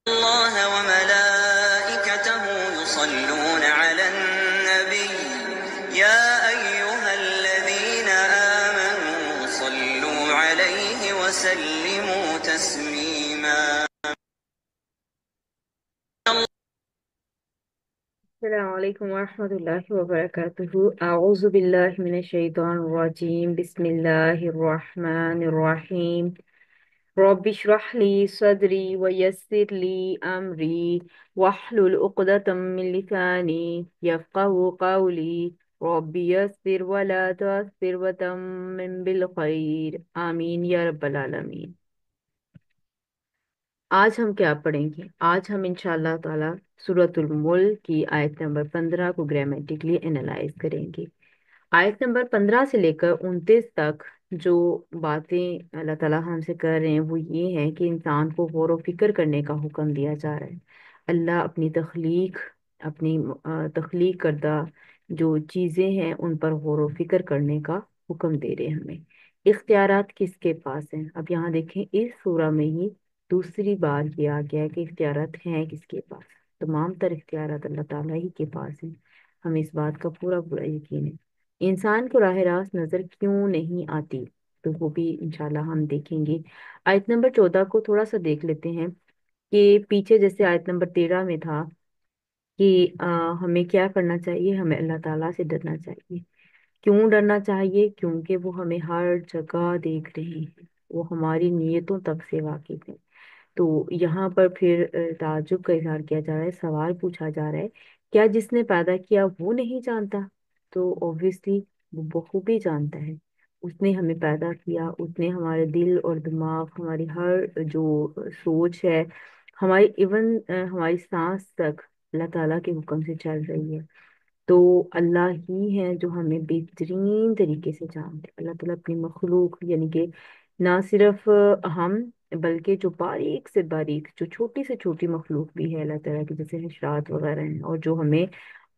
الله وملائكته يصلون على النبي يا أيها الذين آمنوا صلوا عليه وسلموا تسليما. السلام علیکم ورحمۃ اللہ وبرکاتہ۔ اعوذ باللہ من الشیطان الرجیم، بسم اللہ الرحمن الرحیم۔ رب اشرح لی صدری ویسر لی امری واحلل عقدۃ من لسانی یفقهوا قولی رب یسر ولا تعسر وتمم بالخیر، آمین یا رب العالمین۔ آج ہم کیا پڑھیں گے؟ آج ہم انشاءاللہ تعالی سورۃ الملک کی آیت نمبر 15 کو گرامیٹکلی انالائز کریں گے۔ آیت نمبر 15 سے لے کر 29 تک جو باتیں اللہ تعالیٰ ہم سے کر رہے ہیں وہ یہ ہے کہ انسان کو غور و فکر کرنے کا حکم دیا جا رہا ہے۔ اللہ اپنی تخلیق کردہ جو چیزیں ہیں ان پر غور و فکر کرنے کا حکم دے رہے ہیں ہمیں۔ اختیارات کس کے پاس ہیں؟ اب یہاں دیکھیں اس سورہ میں ہی دوسری بار یہ آ گیا ہے کہ اختیارات ہیں کس کے پاس؟ تمام تر اختیارات اللہ تعالیٰ ہی کے پاس ہیں، ہمیں اس بات کا پورا پورا یقین ہے۔ انسان کو راہ راست نظر کیوں نہیں آتی تو وہ بھی انشاءاللہ ہم دیکھیں گے۔ آیت نمبر 14 کو تھوڑا سا دیکھ لیتے ہیں کہ پیچھے جیسے آیت نمبر 13 میں تھا کہ ہمیں کیا کرنا چاہیے، ہمیں اللہ تعالیٰ سے ڈرنا چاہیے۔ کیوں ڈرنا چاہیے؟ کیونکہ وہ ہمیں ہر جگہ دیکھ رہے ہیں، وہ ہماری نیتوں تک سے واقف ہے۔ تو یہاں پر پھر تعجب کا اظہار کیا جا رہا ہے، سوال پوچھا جا رہا ہے کیا جس نے پیدا کیا وہ نہیں جانتا؟ تو اوبویسلی وہ بخوبی جانتا ہے، اس نے ہمیں پیدا کیا، اس نے ہمارے دل اور دماغ، ہماری ہر جو سوچ ہے، ہماری ایون ہماری سانس تک اللہ تعالیٰ کے حکم سے چل رہی ہے۔ تو اللہ ہی ہے جو ہمیں بہترین طریقے سے جانتے ہیں۔ اللہ تعالیٰ اپنی مخلوق یعنی کہ نہ صرف ہم بلکہ جو باریک سے باریک جو چھوٹی سے چھوٹی مخلوق بھی ہے اللہ تعالیٰ کی، جیسے حشرات وغیرہ ہیں اور جو ہمیں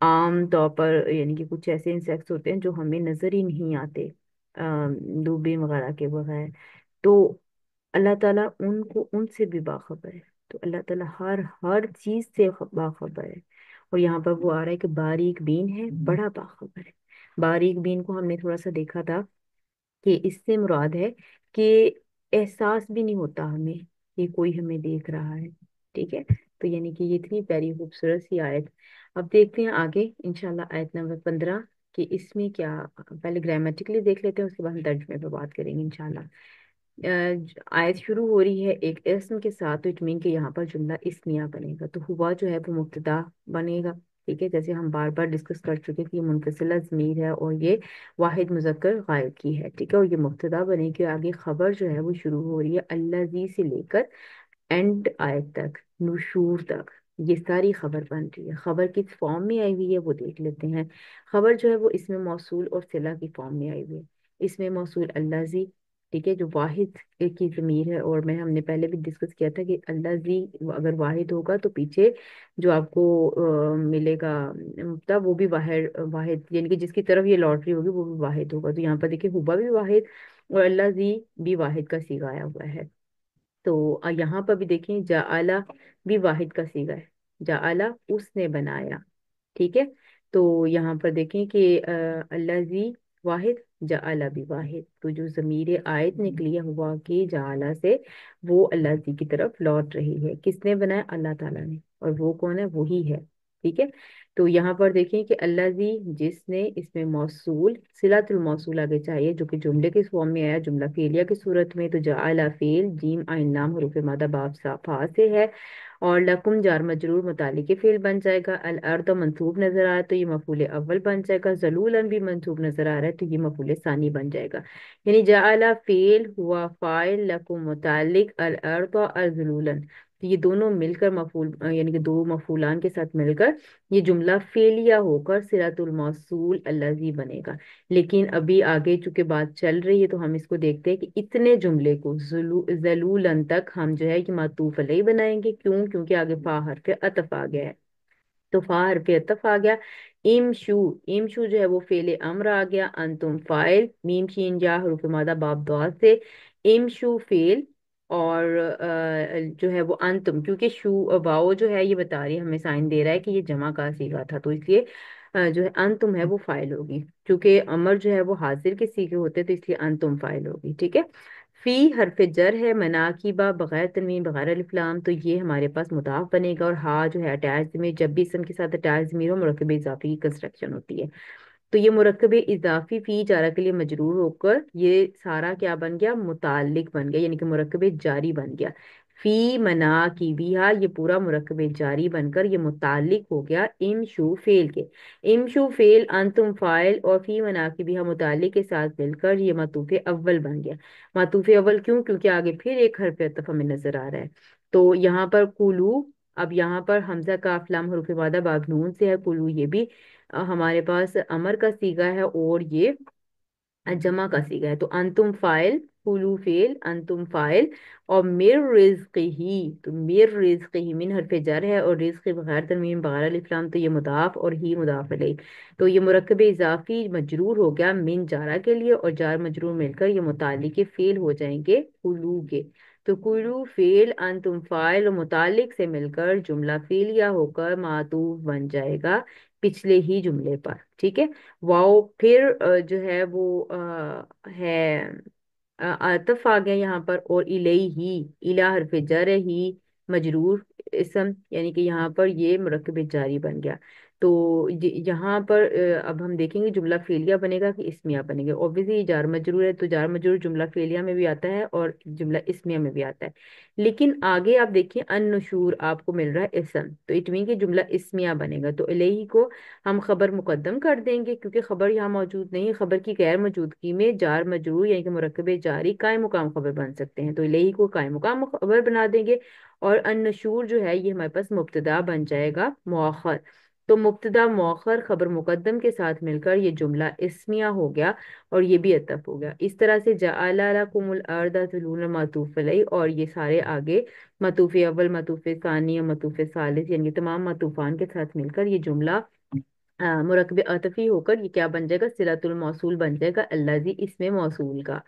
عام طور پر یعنی کہ کچھ ایسے انسیکٹس ہوتے ہیں جو ہمیں نظر ہی نہیں آتے دوربین وغیرہ کے بغیر، تو اللہ تعالیٰ ان سے بھی باخبر ہے۔ تو اللہ تعالیٰ ہر چیز سے باخبر ہے، اور یہاں پر وہ آ رہا ہے کہ باریک بین ہے، بڑا باخبر ہے۔ باریک بین کو ہم نے تھوڑا سا دیکھا تھا کہ اس سے مراد ہے کہ احساس بھی نہیں ہوتا ہمیں کہ کوئی ہمیں دیکھ رہا ہے، ٹھیک ہے؟ تو یعنی کہ یہ اتنی پیاری خوبصورت سی آیت۔ اب دیکھتے ہیں آگے انشاءاللہ آیت نمبر 15 کہ اس میں کیا، پہلے گرامیٹکلی دیکھ لیتے ہیں، اس کے بعد ہم ترجمے پہ بات کریں گے انشاءاللہ۔ آیت شروع ہو رہی ہے ایک اسم کے ساتھ، تو اٹ مین کہ یہاں پر جملہ اسمیہ بنے گا، تو ہوا جو ہے وہ مبتدا بنے گا، ٹھیک ہے؟ جیسے ہم بار بار ڈسکس کر چکے کہ یہ منفصلہ ضمیر ہے اور یہ واحد مذکر غائب کی ہے، ٹھیک ہے؟ اور یہ مبتدا بنے کے آگے خبر جو ہے وہ شروع ہو رہی ہے الذی سے لے کر اینڈ آیت تک، نشور تک، یہ ساری خبر بن رہی ہے۔ خبر کس فارم میں آئی ہوئی ہے وہ دیکھ لیتے ہیں۔ خبر جو ہے وہ اس میں موصول اور صلہ کی فارم میں آئی ہوئی ہے۔ اس میں موصول الذی، ٹھیک ہے، جو واحد کی ضمیر ہے، اور ہم نے پہلے بھی ڈسکس کیا تھا کہ الذی اگر واحد ہوگا تو پیچھے جو آپ کو ملے گا مبتدا وہ بھی واحد واحد یعنی کہ جس کی طرف یہ لوٹری ہوگی وہ بھی واحد ہوگا۔ تو یہاں پر دیکھیں ہوا بھی واحد اور الذی بھی واحد کا صیغہ آیا ہوا ہے۔ تو یہاں پر بھی دیکھیں جعل بھی واحد کا صیغہ ہے، جعل اس نے بنایا، ٹھیک ہے؟ تو یہاں پر دیکھیں کہ الذی واحد، جعل بھی واحد، تو جو ضمیر آیت نکلی ہے ہوا کی جعل سے وہ الذی کی طرف لوٹ رہی ہے۔ کس نے بنایا؟ اللہ تعالیٰ نے، اور وہ کون ہے؟ وہی ہے، ٹھیک ہے؟ تو یہاں پر دیکھیں کہ الذی جس نے، اس میں موصول صلۃ الموصول آگے چاہیے جو کہ جملے کے فارم میں آیا، جملہ فعلیہ کی صورت میں، تو جعل فعل، جیم عین لام حروف مادہ باب فا سے ہے، اور لکم جار مجرور متعلق فعل بن جائے گا۔ الارض منصوب نظر آ رہا ہے تو یہ مفعول اول بن جائے گا۔ ذلولن بھی منصوب نظر آ رہا ہے تو یہ مفعول ثانی بن جائے گا۔ یعنی جعل فعل ہوا فاعل، لکم متعلق، الارض الذلولن، تو یہ دونوں مل کر مفعول یعنی کہ دو مفعولان کے ساتھ مل کر یہ جملہ فعلیہ ہو کر صلۃ الموصول الذی بنے گا۔ لیکن ابھی آگے چونکہ بات چل رہی ہے تو ہم اس کو دیکھتے ہیں کہ اتنے جملے کو ذلولن تک ہم جو ہے کہ معطوف علیہ بنائیں گے۔ کیوں؟ کیونکہ آگے فا حرف عطف آ گیا ہے، تو فا حرف عطف آ گیا۔ امشو، امشو جو ہے وہ فعل امر آ گیا، انتم فاعل، میم شین یا حروف مادہ باب دعا سے، امشو فعل، اور جو ہے وہ انتم، کیونکہ شو واؤ جو ہے یہ بتا رہی ہے، ہمیں سائن دے رہا ہے کہ یہ جمع کا صیغہ تھا، تو اس لیے جو ہے انتم ہے وہ فاعل ہوگی، کیونکہ امر جو ہے وہ حاضر کے صیغے ہوتے ہیں، تو اس لیے انتم فاعل ہوگی، ٹھیک ہے۔ فی حرف جر ہے، مناکبہ بغیر تنوین بغیر الف لام، تو یہ ہمارے پاس مضاف بنے گا، اور ہا جو ہے اٹیچ ضمیر، جب بھی اسم کے ساتھ اٹیچ ضمیر ہو مرکب اضافی کی کنسٹرکشن ہوتی ہے، تو یہ مرکب اضافی فی جارہ کے لیے مجرور ہو کر یہ سارا کیا بن گیا، متعلق بن گیا، یعنی کہ مرکب جاری بن گیا۔ فی منا کی بیہا، یہ پورا مرکب جاری بن کر یہ متعلق ہو گیا امشو فعل کے، امشو فعل، انتم فاعل، اور فی منا کی بیہا متعلق کے ساتھ مل کر یہ معطوف اول بن گیا۔ معطوف اول کیوں؟ کیونکہ آگے پھر ایک حرف عطف ہمیں نظر آ رہا ہے، تو یہاں پر کلو، اب یہاں پر حمزہ کاف لام حروف مادہ باب نون سے ہے، کلو یہ بھی ہمارے پاس امر کا صیغہ ہے، اور یہ جمع کا صیغہ ہے، تو انتم فاعل، کلو فعل، انتم فاعل، اور مر رزق ہی، تو مر رزق ہی من حرف جر ہے، اور رزق بغیر تنوین بغیر الف لام، تو یہ مضاف اور ہی مضاف الیہ، تو یہ مرکب اضافی مجرور ہو گیا من جارہ کے لیے، اور جار مجرور مل کر یہ متعلق فعل ہو جائیں گے کلو کے، تو کلو فعل، انتم فاعل، اور متعلق سے مل کر جملہ فعلیہ ہو کر معطوف بن جائے گا پچھلے ہی جملے پر، ٹھیک ہے۔ واؤ پھر جو ہے وہ ہے عطف آ گیا یہاں پر، اور الیہ، الہ حرف جر ہی مجرور اسم، یعنی کہ یہاں پر یہ مرکب جاری بن گیا، تو یہاں پر اب ہم دیکھیں گے جملہ فعلیہ بنے گا کہ اسمیہ بنے گا، اوبویسلی جار مجرور ہے، تو جار مجرور جملہ فعلیہ میں بھی آتا ہے اور جملہ اسمیہ میں بھی آتا ہے، لیکن آگے آپ دیکھیں النشور آپ کو مل رہا ہے اسم، تو اٹ مین کہ جملہ اسمیہ بنے گا، تو الیہ کو ہم خبر مقدم کر دیں گے، کیونکہ خبر یہاں موجود نہیں ہے، خبر کی غیر موجودگی میں جار مجرور یعنی کہ مرکب جاری قائم مقام خبر بن سکتے ہیں، تو الیہ کو قائم مقام خبر بنا دیں گے، اور النشور جو ہے یہ ہمارے پاس مبتدا بن جائے گا مؤخر، تو مبتدا مؤخر خبر مقدم کے ساتھ مل کر یہ جملہ اسمیہ ہو گیا، اور یہ بھی عطف ہو گیا، اس طرح سے جعل لکم الارض ذلولا معطوف علیہ، اور یہ سارے آگے معطوف اول، معطوف ثانی اور معطوف ثالث، یعنی کہ تمام معطوفان کے ساتھ مل کر یہ جملہ مرکب عاطفی ہو کر یہ کیا بن جائے گا، صلۃ الموصول بن جائے گا الذی اسم موصول کا،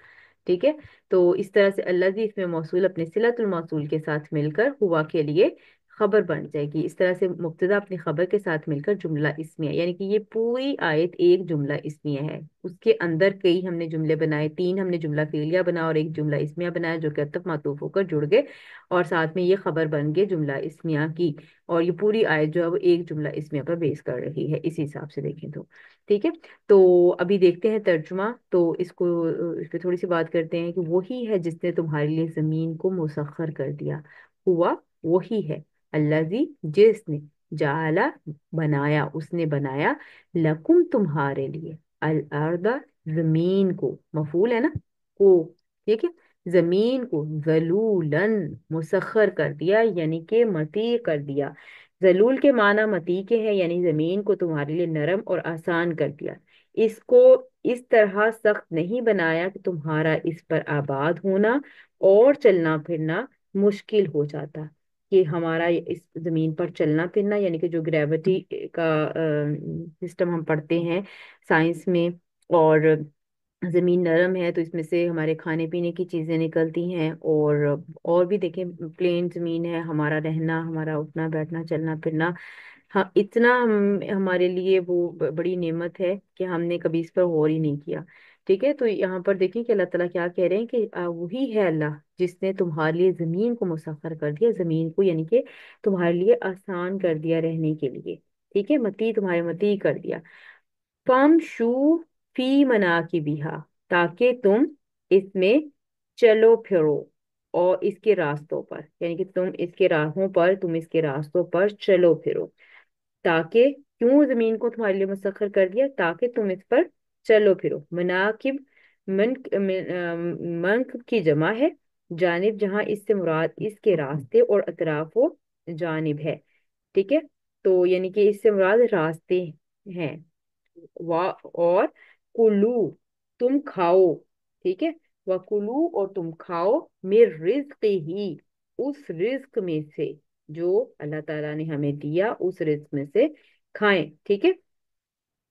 ٹھیک ہے۔ تو اس طرح سے الذی اسم موصول اپنے صلۃ الموصول کے ساتھ مل کر ہوا کے لیے خبر بن جائے گی، اس طرح سے مبتدا اپنی خبر کے ساتھ مل کر جملہ اسمیہ، یعنی کہ یہ پوری آیت ایک جملہ اسمیہ ہے، اس کے اندر کئی ہم نے جملے بنائے، تین ہم نے جملہ فعلیہ بنا اور ایک جملہ اسمیہ بنایا جو کہ عطف معطوف ہو کر جڑ گئے، اور ساتھ میں یہ خبر بن گئے جملہ اسمیہ کی، اور یہ پوری آیت جو ہے وہ ایک جملہ اسمیہ پر بیس کر رہی ہے اسی حساب سے دیکھیں تو، ٹھیک ہے۔ تو ابھی دیکھتے ہیں ترجمہ، تو اس پہ تھوڑی سی بات کرتے ہیں کہ وہی ہے جس نے تمہارے لیے زمین کو مسخر کر دیا، ہوا وہی ہے، الذی جس نے، جعل بنایا، اس نے بنایا، لکم تمہارے لیے، الارض زمین کو، مفعول ہے نا، کو، ٹھیک ہے، زمین کو ذلولن مسخر کر دیا، یعنی کہ مطیع کر دیا، ذلول کے معنی مطیع کے ہیں، یعنی زمین کو تمہارے لیے نرم اور آسان کر دیا، اس کو اس طرح سخت نہیں بنایا کہ تمہارا اس پر آباد ہونا اور چلنا پھرنا مشکل ہو جاتا، کہ ہمارا اس زمین پر چلنا پھرنا، یعنی کہ جو گریوٹی کا سسٹم ہم پڑھتے ہیں سائنس میں، اور زمین نرم ہے تو اس میں سے ہمارے کھانے پینے کی چیزیں نکلتی ہیں، اور بھی دیکھیں پلین زمین ہے، ہمارا رہنا، ہمارا اٹھنا بیٹھنا چلنا پھرنا، ہاں اتنا ہمارے لیے وہ بڑی نعمت ہے کہ ہم نے کبھی اس پر غور ہی نہیں کیا، ٹھیک ہے۔ تو یہاں پر دیکھیں کہ اللہ تعالیٰ کیا کہہ رہے ہیں کہ وہی ہے اللہ جس نے تمہارے لیے زمین کو مسخر کر دیا، زمین کو یعنی کہ تمہارے لیے آسان کر دیا رہنے کے لیے، ٹھیک ہے، متی تمہارے متی کر دیا، فم شو فی مناکبہا، تاکہ تم اس میں چلو پھرو، اور اس کے راستوں پر، یعنی کہ تم اس کے راہوں پر، تم اس کے راستوں پر چلو پھرو، تاکہ، کیوں زمین کو تمہارے لیے مسخر کر دیا، تاکہ تم اس پر چلو پھرو، مناکب، منک کی جمع ہے، جانب جہاں اس سے مراد اس کے راستے اور اطراف و جانب ہے، ٹھیک ہے، تو یعنی کہ اس سے مراد راستے ہیں، اور کلو، تم کھاؤ، ٹھیک ہے، وکلو، اور تم کھاؤ، میر رزق ہی، اس رزق میں سے جو اللہ تعالیٰ نے ہمیں دیا، اس رزق میں سے کھائیں، ٹھیک ہے۔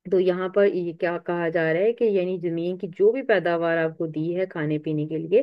تو یہاں پر یہ کیا کہا جا رہا ہے کہ یعنی زمین کی جو بھی پیداوار آپ کو دی ہے کھانے پینے کے لیے،